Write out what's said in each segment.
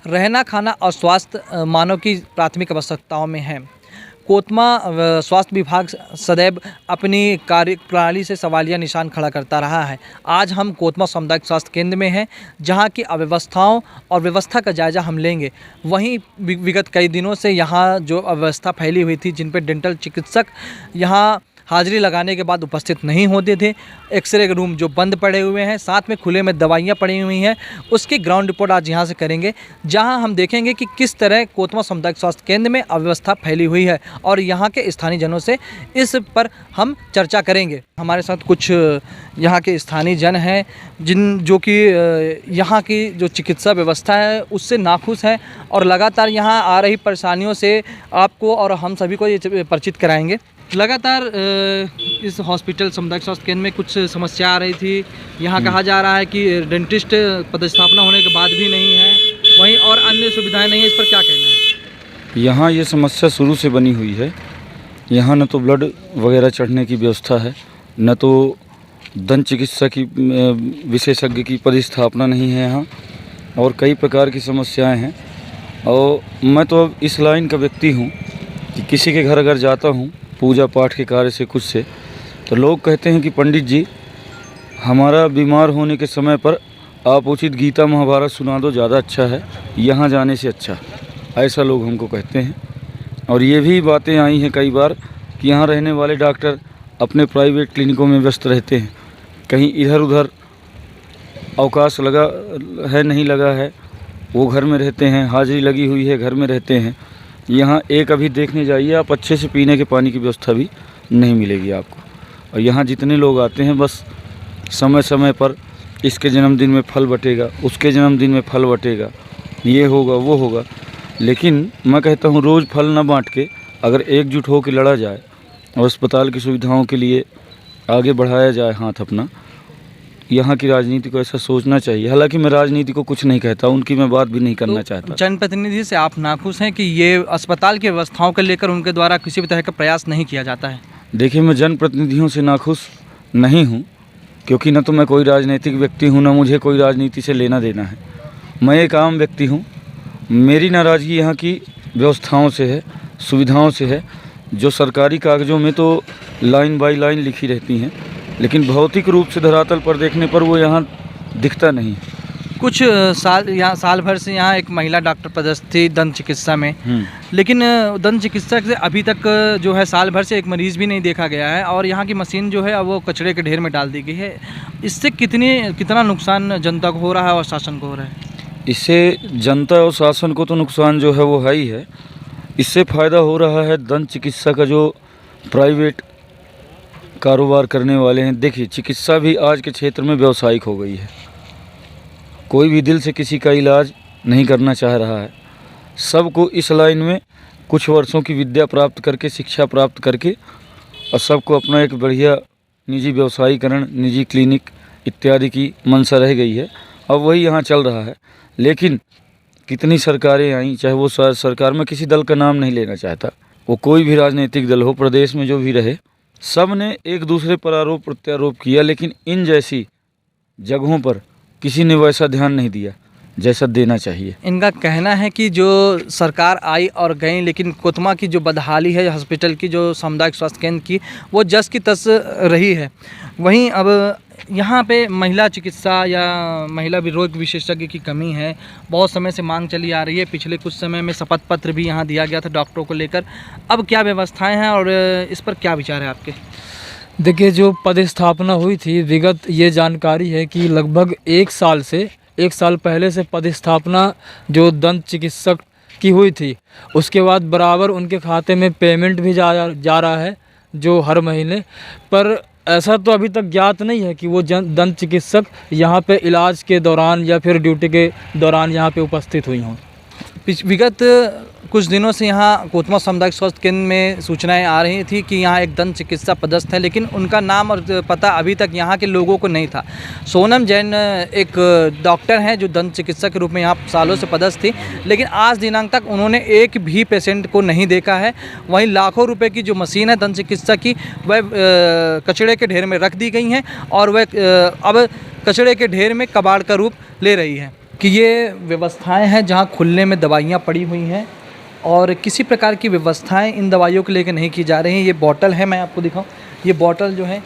रहना, खाना और स्वास्थ्य मानव की प्राथमिक आवश्यकताओं में है। कोतमा स्वास्थ्य विभाग सदैव अपनी कार्यप्रणाली से सवालिया निशान खड़ा करता रहा है। आज हम कोतमा सामुदायिक स्वास्थ्य केंद्र में हैं, जहां की अव्यवस्थाओं और व्यवस्था का जायजा हम लेंगे। वहीं विगत कई दिनों से यहां जो अव्यवस्था फैली हुई थी, जिन पर डेंटल चिकित्सक यहां हाजिरी लगाने के बाद उपस्थित नहीं होते थे, एक्सरे के रूम जो बंद पड़े हुए हैं, साथ में खुले में दवाइयाँ पड़ी हुई हैं, उसकी ग्राउंड रिपोर्ट आज यहाँ से करेंगे, जहाँ हम देखेंगे कि किस तरह कोतमा सामुदायिक स्वास्थ्य केंद्र में अव्यवस्था फैली हुई है और यहाँ के स्थानीय जनों से इस पर हम चर्चा करेंगे। हमारे साथ कुछ यहाँ के स्थानीय जन हैं जो कि यहाँ की जो चिकित्सा व्यवस्था है उससे नाखुश हैं और लगातार यहाँ आ रही परेशानियों से आपको और हम सभी को ये परिचित कराएंगे। लगातार इस हॉस्पिटल सामुदायिक स्वास्थ्य केंद्र में कुछ समस्या आ रही थी। यहाँ कहा जा रहा है कि डेंटिस्ट पदस्थापना होने के बाद भी नहीं है, वहीं और अन्य सुविधाएं नहीं है, इस पर क्या कहना है? यहाँ ये समस्या शुरू से बनी हुई है। यहाँ न तो ब्लड वगैरह चढ़ने की व्यवस्था है, न तो दंत चिकित्सा की विशेषज्ञ की पदस्थापना नहीं है यहाँ, और कई प्रकार की समस्याएँ हैं। और मैं तो अब इस लाइन का व्यक्ति हूँ कि किसी के घर अगर जाता हूँ पूजा पाठ के कार्य से कुछ से, तो लोग कहते हैं कि पंडित जी हमारा बीमार होने के समय पर आप उचित गीता महाभारत सुना दो, ज़्यादा अच्छा है, यहाँ जाने से अच्छा। ऐसा लोग हमको कहते हैं। और ये भी बातें आई हैं कई बार कि यहाँ रहने वाले डॉक्टर अपने प्राइवेट क्लिनिकों में व्यस्त रहते हैं, कहीं इधर उधर अवकाश लगा है नहीं लगा है, वो घर में रहते हैं, हाजिरी लगी हुई है, घर में रहते हैं। यहाँ एक अभी देखने जाइए आप, अच्छे से पीने के पानी की व्यवस्था भी नहीं मिलेगी आपको। और यहाँ जितने लोग आते हैं बस समय समय पर इसके जन्मदिन में फल बटेगा, उसके जन्मदिन में फल बटेगा, ये होगा वो होगा। लेकिन मैं कहता हूँ रोज़ फल न बांट के अगर एकजुट हो के लड़ा जाए और अस्पताल की सुविधाओं के लिए आगे बढ़ाया जाए हाथ अपना, यहाँ की राजनीति को ऐसा सोचना चाहिए। हालांकि मैं राजनीति को कुछ नहीं कहता, उनकी मैं बात भी नहीं करना चाहता। जनप्रतिनिधि से आप नाखुश हैं कि ये अस्पताल की व्यवस्थाओं को लेकर उनके द्वारा किसी भी तरह का प्रयास नहीं किया जाता है? देखिए, मैं जनप्रतिनिधियों से नाखुश नहीं हूँ, क्योंकि न तो मैं कोई राजनीतिक व्यक्ति हूँ, न मुझे कोई राजनीति से लेना देना है। मैं एक आम व्यक्ति हूँ। मेरी नाराज़गी यहाँ की व्यवस्थाओं से है, सुविधाओं से है, जो सरकारी कागज़ों में तो लाइन बाई लाइन लिखी रहती हैं, लेकिन भौतिक रूप से धरातल पर देखने पर वो यहाँ दिखता नहीं। कुछ साल भर से यहाँ एक महिला डॉक्टर पदस्थ थी दंत चिकित्सा में, लेकिन दंत चिकित्सक से अभी तक जो है साल भर से एक मरीज़ भी नहीं देखा गया है और यहाँ की मशीन जो है वो कचरे के ढेर में डाल दी गई है। इससे कितना नुकसान जनता को हो रहा है और शासन को हो रहा है? इससे जनता और शासन को तो नुकसान जो है वो है ही है। इससे फ़ायदा हो रहा है दंत चिकित्सा का जो प्राइवेट कारोबार करने वाले हैं। देखिए, चिकित्सा भी आज के क्षेत्र में व्यावसायिक हो गई है। कोई भी दिल से किसी का इलाज नहीं करना चाह रहा है। सबको इस लाइन में कुछ वर्षों की विद्या प्राप्त करके, शिक्षा प्राप्त करके, और सबको अपना एक बढ़िया निजी व्यवसायीकरण, निजी क्लिनिक इत्यादि की मंशा रह गई है। अब वही यहाँ चल रहा है। लेकिन कितनी सरकारें आई, चाहे वो सरकार में किसी दल का नाम नहीं लेना चाहता, वो कोई भी राजनीतिक दल हो, प्रदेश में जो भी रहे, सब ने एक दूसरे पर आरोप प्रत्यारोप किया, लेकिन इन जैसी जगहों पर किसी ने वैसा ध्यान नहीं दिया जैसा देना चाहिए। इनका कहना है कि जो सरकार आई और गई, लेकिन कोतमा की जो बदहाली है हॉस्पिटल की, जो सामुदायिक स्वास्थ्य केंद्र की, वो जस की तस रही है। वहीं अब यहाँ पे महिला चिकित्सा या महिला रोग विशेषज्ञ की कमी है। बहुत समय से मांग चली आ रही है। पिछले कुछ समय में शपथ पत्र भी यहाँ दिया गया था डॉक्टरों को लेकर। अब क्या व्यवस्थाएं हैं और इस पर क्या विचार है आपके? देखिए, जो पदस्थापना हुई थी विगत, ये जानकारी है कि लगभग एक साल पहले से पदस्थापना जो दंत चिकित्सक की हुई थी, उसके बाद बराबर उनके खाते में पेमेंट भी जा रहा है जो हर महीने। पर ऐसा तो अभी तक ज्ञात नहीं है कि वो दंत चिकित्सक यहाँ पे इलाज के दौरान या फिर ड्यूटी के दौरान यहाँ पे उपस्थित हुई हों। विगत कुछ दिनों से यहाँ कोतमा सामुदायिक स्वास्थ्य केंद्र में सूचनाएं आ रही थी कि यहाँ एक दंत चिकित्सा पदस्थ है, लेकिन उनका नाम और पता अभी तक यहाँ के लोगों को नहीं था। सोनम जैन एक डॉक्टर हैं जो दंत चिकित्सक के रूप में यहाँ सालों से पदस्थ थी, लेकिन आज दिनांक तक उन्होंने एक भी पेशेंट को नहीं देखा है। वहीं लाखों रुपये की जो मशीन है दंत चिकित्सा की, वह कचड़े के ढेर में रख दी गई हैं और वह अब कचड़े के ढेर में कबाड़ का रूप ले रही है। कि ये व्यवस्थाएं हैं जहां खुले में दवाइयां पड़ी हुई हैं और किसी प्रकार की व्यवस्थाएं इन दवाइयों को लेकर नहीं की जा रही हैं। ये बॉटल है, मैं आपको दिखाऊं, ये बॉटल जो है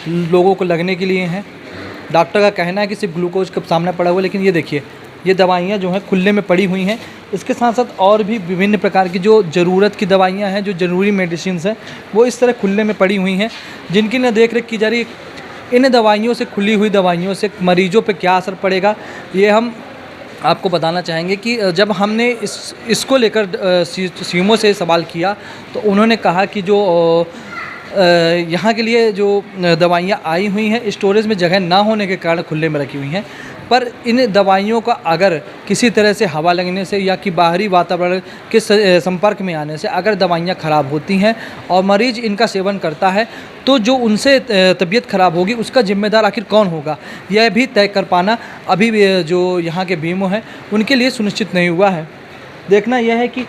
लोगों को लगने के लिए है। डॉक्टर का कहना है कि सिर्फ ग्लूकोज के सामने पड़ा हुआ है, लेकिन ये देखिए ये दवाइयाँ जो हैं खुले में पड़ी हुई हैं। इसके साथ साथ और भी विभिन्न प्रकार की जो ज़रूरत की दवाइयाँ हैं, जो ज़रूरी मेडिसिन्स हैं, वो इस तरह खुले में पड़ी हुई हैं, जिनकी न देख रेख की जा रही है। इन दवाइयों से, खुली हुई दवाइयों से मरीजों पे क्या असर पड़ेगा, ये हम आपको बताना चाहेंगे कि जब हमने इसको लेकर सीएमओ से सवाल किया तो उन्होंने कहा कि जो यहाँ के लिए जो दवाइयाँ आई हुई हैं स्टोरेज में जगह ना होने के कारण खुले में रखी हुई हैं, पर इन दवाइयों का अगर किसी तरह से हवा लगने से या कि बाहरी वातावरण के संपर्क में आने से अगर दवाइयाँ ख़राब होती हैं और मरीज़ इनका सेवन करता है तो जो उनसे तबीयत ख़राब होगी उसका जिम्मेदार आखिर कौन होगा, यह भी तय कर पाना अभी भी जो यहाँ के बीएमओ हैं उनके लिए सुनिश्चित नहीं हुआ है। देखना यह है कि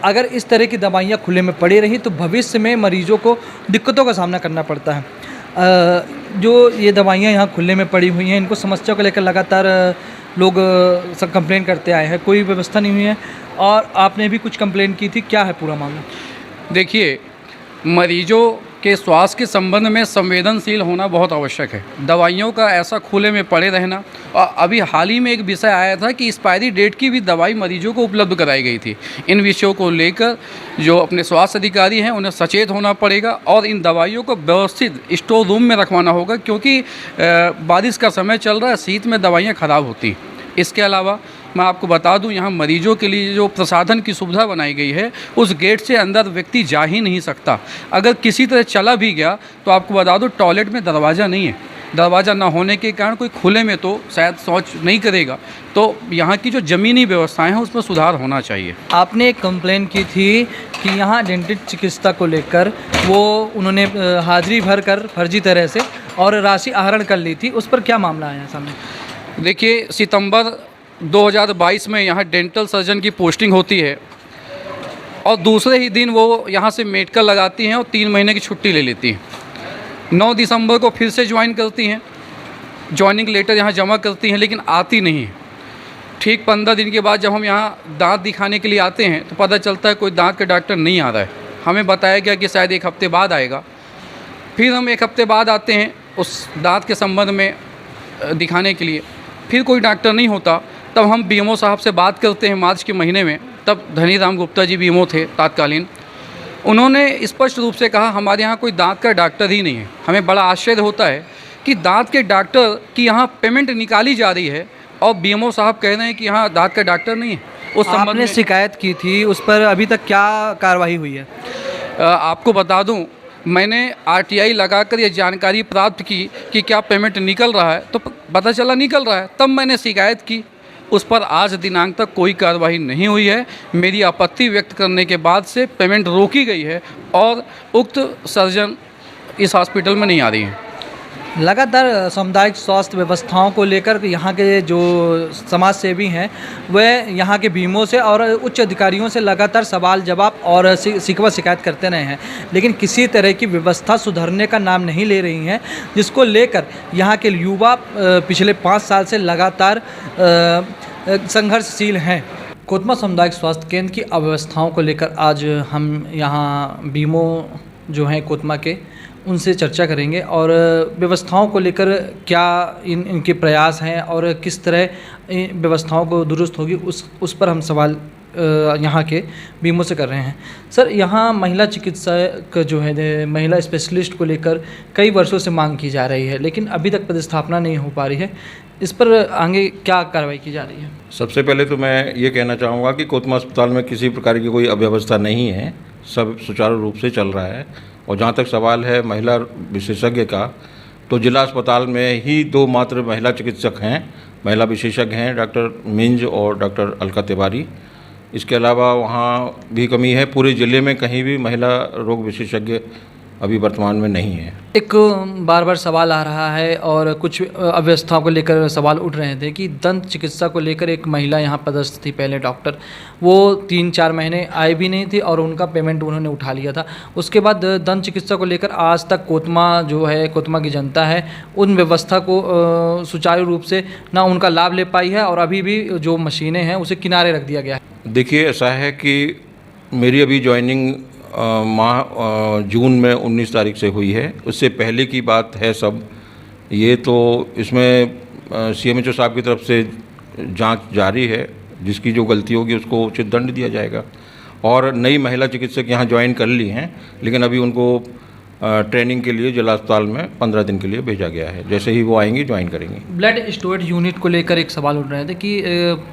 अगर इस तरह की दवाइयाँ खुले में पड़ी रही तो भविष्य में मरीजों को दिक्कतों का सामना करना पड़ता है। जो ये दवाइयाँ यहाँ खुले में पड़ी हुई हैं, इनको समस्या को लेकर लगातार लोग सब कंप्लेन करते आए हैं, कोई व्यवस्था नहीं हुई है और आपने भी कुछ कंप्लेन की थी, क्या है पूरा मामला? देखिए, मरीजों के स्वास्थ्य के संबंध में संवेदनशील होना बहुत आवश्यक है। दवाइयों का ऐसा खुले में पड़े रहना, और अभी हाल ही में एक विषय आया था कि एक्सपायरी डेट की भी दवाई मरीजों को उपलब्ध कराई गई थी। इन विषयों को लेकर जो अपने स्वास्थ्य अधिकारी हैं उन्हें सचेत होना पड़ेगा और इन दवाइयों को व्यवस्थित स्टोर रूम में रखवाना होगा, क्योंकि बारिश का समय चल रहा है, शीत में दवाइयाँ ख़राब होती हैं। इसके अलावा मैं आपको बता दूं, यहाँ मरीजों के लिए जो प्रसाधन की सुविधा बनाई गई है उस गेट से अंदर व्यक्ति जा ही नहीं सकता। अगर किसी तरह चला भी गया तो आपको बता दूं टॉयलेट में दरवाज़ा नहीं है। दरवाज़ा ना होने के कारण कोई खुले में तो शायद शौच नहीं करेगा। तो यहाँ की जो ज़मीनी व्यवस्थाएं हैं उसमें सुधार होना चाहिए। आपने एक कंप्लेन की थी कि यहाँ डेंटिस्ट चिकित्सा को लेकर वो उन्होंने हाजिरी भर कर फर्जी तरह से और राशि आहरण कर ली थी, उस पर क्या मामला आया सामने? देखिए, सितंबर 2022 में यहाँ डेंटल सर्जन की पोस्टिंग होती है और दूसरे ही दिन वो यहाँ से मेडिकल लगाती हैं और 3 महीने की छुट्टी ले लेती हैं। 9 दिसंबर को फिर से ज्वाइन करती हैं, ज्वाइनिंग लेटर यहाँ जमा करती हैं, लेकिन आती नहीं है। ठीक 15 दिन के बाद जब हम यहाँ दांत दिखाने के लिए आते हैं तो पता चलता है कोई दांत का डॉक्टर नहीं आ रहा है। हमें बताया गया कि शायद 1 हफ्ते बाद आएगा। फिर हम 1 हफ्ते बाद आते हैं उस दांत के संबंध में दिखाने के लिए, फिर कोई डॉक्टर नहीं होता। तब हम बीएमओ साहब से बात करते हैं मार्च के महीने में, तब धनीराम गुप्ता जी बीएमओ थे तात्कालीन। उन्होंने स्पष्ट रूप से कहा हमारे यहाँ कोई दांत का डॉक्टर ही नहीं है। हमें बड़ा आश्चर्य होता है कि दांत के डॉक्टर की यहाँ पेमेंट निकाली जा रही है और बीएमओ साहब कह रहे हैं कि यहाँ दांत का डॉक्टर नहीं है। उस संबंध आपने में शिकायत की थी, उस पर अभी तक क्या कार्रवाई हुई है? आपको बता दूं, मैंने आरटीआई लगाकर ये जानकारी प्राप्त की कि क्या पेमेंट निकल रहा है, तो पता चला निकल रहा है। तब मैंने शिकायत की, उस पर आज दिनांक तक कोई कार्रवाई नहीं हुई है। मेरी आपत्ति व्यक्त करने के बाद से पेमेंट रोकी गई है और उक्त सर्जन इस हॉस्पिटल में नहीं आ रही हैं। लगातार सामुदायिक स्वास्थ्य व्यवस्थाओं को लेकर यहाँ के जो समाज सेवी हैं वह यहाँ के बीएमओ से और उच्च अधिकारियों से लगातार सवाल जवाब और शिकवा शिकायत करते रहे हैं, लेकिन किसी तरह की व्यवस्था सुधरने का नाम नहीं ले रही हैं, जिसको लेकर यहाँ के युवा पिछले 5 साल से लगातार संघर्षशील हैं। कोतमा सामुदायिक स्वास्थ्य केंद्र की अव्यवस्थाओं को लेकर आज हम यहाँ बीएमओ जो हैं कोतमा के उनसे चर्चा करेंगे और व्यवस्थाओं को लेकर क्या इनके प्रयास हैं और किस तरह इन व्यवस्थाओं को दुरुस्त होगी उस पर हम सवाल यहाँ के बीएमओ से कर रहे हैं। सर, यहाँ महिला चिकित्सक जो है, महिला स्पेशलिस्ट को लेकर कई वर्षों से मांग की जा रही है, लेकिन अभी तक पदस्थापना नहीं हो पा रही है। इस पर आगे क्या कार्रवाई की जा रही है? सबसे पहले तो मैं ये कहना चाहूँगा कि कोतमा अस्पताल में किसी प्रकार की कोई अव्यवस्था नहीं है, सब सुचारू रूप से चल रहा है। और जहाँ तक सवाल है महिला विशेषज्ञ का, तो जिला अस्पताल में ही 2 मात्र महिला चिकित्सक हैं, महिला विशेषज्ञ हैं, डॉक्टर मिंज और डॉक्टर अलका तिवारी। इसके अलावा वहाँ भी कमी है, पूरे ज़िले में कहीं भी महिला रोग विशेषज्ञ अभी वर्तमान में नहीं है। एक बार बार सवाल आ रहा है और कुछ अव्यवस्थाओं को लेकर सवाल उठ रहे थे कि दंत चिकित्सा को लेकर एक महिला यहाँ पदस्थ थी पहले डॉक्टर, वो 3-4 महीने आई भी नहीं थी और उनका पेमेंट उन्होंने उठा लिया था। उसके बाद दंत चिकित्सा को लेकर आज तक कोतमा जो है, कोतमा की जनता है, उन व्यवस्था को सुचारू रूप से ना उनका लाभ ले पाई है और अभी भी जो मशीनें हैं उसे किनारे रख दिया गया है। देखिए, ऐसा है कि मेरी अभी ज्वाइनिंग जून में 19 तारीख से हुई है। उससे पहले की बात है सब ये, तो इसमें CMHO साहब की तरफ से जांच जारी है। जिसकी जो गलती होगी उसको उचित दंड दिया जाएगा। और नई महिला चिकित्सक यहाँ ज्वाइन कर ली हैं, लेकिन अभी उनको ट्रेनिंग के लिए जिला अस्पताल में 15 दिन के लिए भेजा गया है। जैसे ही वो आएंगी ज्वाइन करेंगी। ब्लड स्टोरेज यूनिट को लेकर एक सवाल उठ रहे थे कि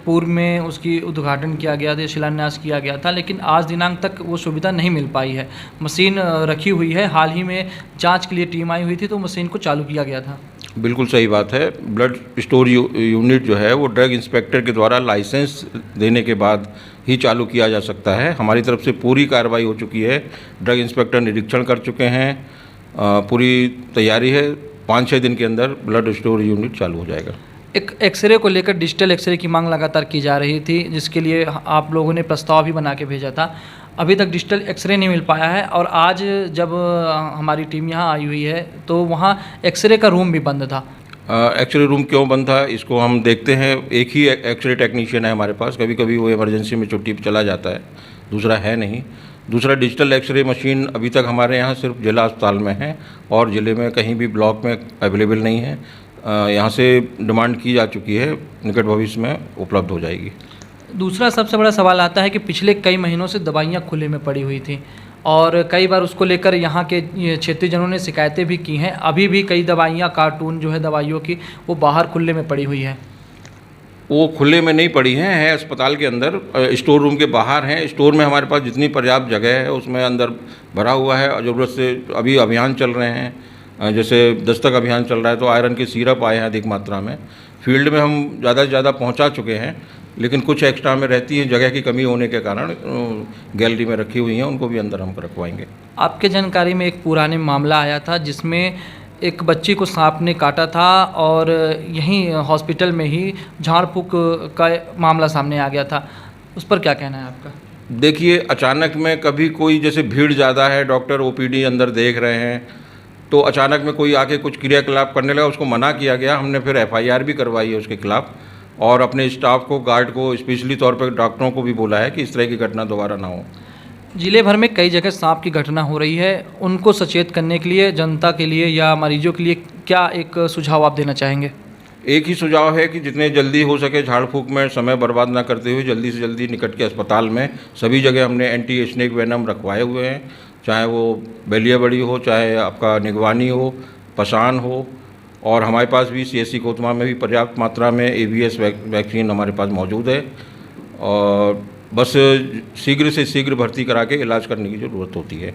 पूर्व में उसकी उद्घाटन किया गया था, शिलान्यास किया गया था, लेकिन आज दिनांक तक वो सुविधा नहीं मिल पाई है। मशीन रखी हुई है, हाल ही में जांच के लिए टीम आई हुई थी तो मशीन को चालू किया गया था। बिल्कुल सही बात है। ब्लड स्टोर यूनिट जो है वो ड्रग इंस्पेक्टर के द्वारा लाइसेंस देने के बाद ही चालू किया जा सकता है। हमारी तरफ से पूरी कार्रवाई हो चुकी है। ड्रग इंस्पेक्टर निरीक्षण कर चुके हैं, पूरी तैयारी है। 5-6 दिन के अंदर ब्लड स्टोर यूनिट चालू हो जाएगा। एक एक्सरे को लेकर डिजिटल एक्सरे की मांग लगातार की जा रही थी, जिसके लिए आप लोगों ने प्रस्ताव भी बना के भेजा था। अभी तक डिजिटल एक्सरे नहीं मिल पाया है और आज जब हमारी टीम यहाँ आई हुई है तो वहाँ एक्सरे का रूम भी बंद था। एक्सरे रूम क्यों बंद था इसको हम देखते हैं। एक ही एक्सरे टेक्नीशियन है हमारे पास, कभी कभी वो इमरजेंसी में छुट्टी पर चला जाता है, दूसरा है नहीं। दूसरा, डिजिटल एक्सरे मशीन अभी तक हमारे यहाँ सिर्फ जिला अस्पताल में है और ज़िले में कहीं भी ब्लॉक में अवेलेबल नहीं है। यहाँ से डिमांड की जा चुकी है, निकट भविष्य में उपलब्ध हो जाएगी। दूसरा सबसे बड़ा सवाल आता है कि पिछले कई महीनों से दवाइयाँ खुले में पड़ी हुई थी और कई बार उसको लेकर यहाँ के क्षेत्रीय जनों ने शिकायतें भी की हैं। अभी भी कई दवाइयाँ, कार्टून जो है दवाइयों की, वो बाहर खुले में पड़ी हुई है। वो खुले में नहीं पड़ी हैं, है अस्पताल के अंदर, स्टोर रूम के बाहर हैं। स्टोर में हमारे पास जितनी पर्याप्त जगह है उसमें अंदर भरा हुआ है। और ज़रूरत से अभी अभियान चल रहे हैं, जैसे दस्तक अभियान चल रहा है तो आयरन के सिरप आए हैं अधिक मात्रा में। फील्ड में हम ज़्यादा से ज़्यादा पहुँचा चुके हैं, लेकिन कुछ एक्स्ट्रा में रहती हैं, जगह की कमी होने के कारण गैलरी में रखी हुई हैं, उनको भी अंदर हम रखवाएंगे। आपके जानकारी में एक पुराने मामला आया था जिसमें एक बच्ची को सांप ने काटा था और यहीं हॉस्पिटल में ही झाड़ फूक का मामला सामने आ गया था, उस पर क्या कहना है आपका? देखिए, अचानक में कभी कोई, जैसे भीड़ ज़्यादा है, डॉक्टर OPD अंदर देख रहे हैं, तो अचानक में कोई आके कुछ क्रियाकलाप करने लगा, उसको मना किया गया। हमने फिर FIR भी करवाई है उसके खिलाफ और अपने स्टाफ को, गार्ड को, स्पेशली तौर पर डॉक्टरों को भी बोला है कि इस तरह की घटना दोबारा ना हो। जिले भर में कई जगह सांप की घटना हो रही है, उनको सचेत करने के लिए, जनता के लिए या मरीजों के लिए क्या एक सुझाव आप देना चाहेंगे? एक ही सुझाव है कि जितने जल्दी हो सके झाड़ फूक में समय बर्बाद ना करते हुए जल्दी से जल्दी निकट के अस्पताल में सभी जगह हमने एंटी स्नेक वेनम रखवाए हुए हैं, चाहे वो बेलिया बड़ी हो, चाहे आपका निगवानी हो, पसान हो। और हमारे पास भी CSC कोतमा में भी पर्याप्त मात्रा में ABS वैक्सीन हमारे पास मौजूद है और बस शीघ्र से शीघ्र भर्ती करा के इलाज करने की ज़रूरत होती है।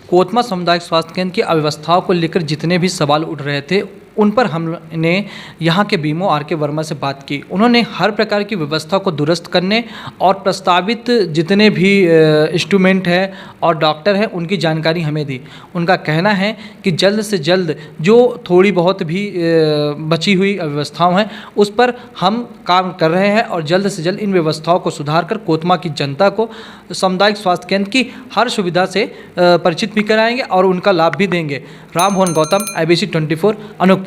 कोतमा सामुदायिक स्वास्थ्य केंद्र की अव्यवस्थाओं को लेकर जितने भी सवाल उठ रहे थे उन पर हमने यहाँ के BMO RK वर्मा से बात की। उन्होंने हर प्रकार की व्यवस्था को दुरुस्त करने और प्रस्तावित जितने भी इंस्ट्रूमेंट हैं और डॉक्टर हैं उनकी जानकारी हमें दी। उनका कहना है कि जल्द से जल्द जो थोड़ी बहुत भी बची हुई व्यवस्थाएं हैं उस पर हम काम कर रहे हैं और जल्द से जल्द इन व्यवस्थाओं को सुधार कर कोतमा की जनता को सामुदायिक स्वास्थ्य केंद्र की हर सुविधा से परिचित भी कराएंगे और उनका लाभ भी देंगे। राम मोहन गौतम, IBC 24, अनूपपुर।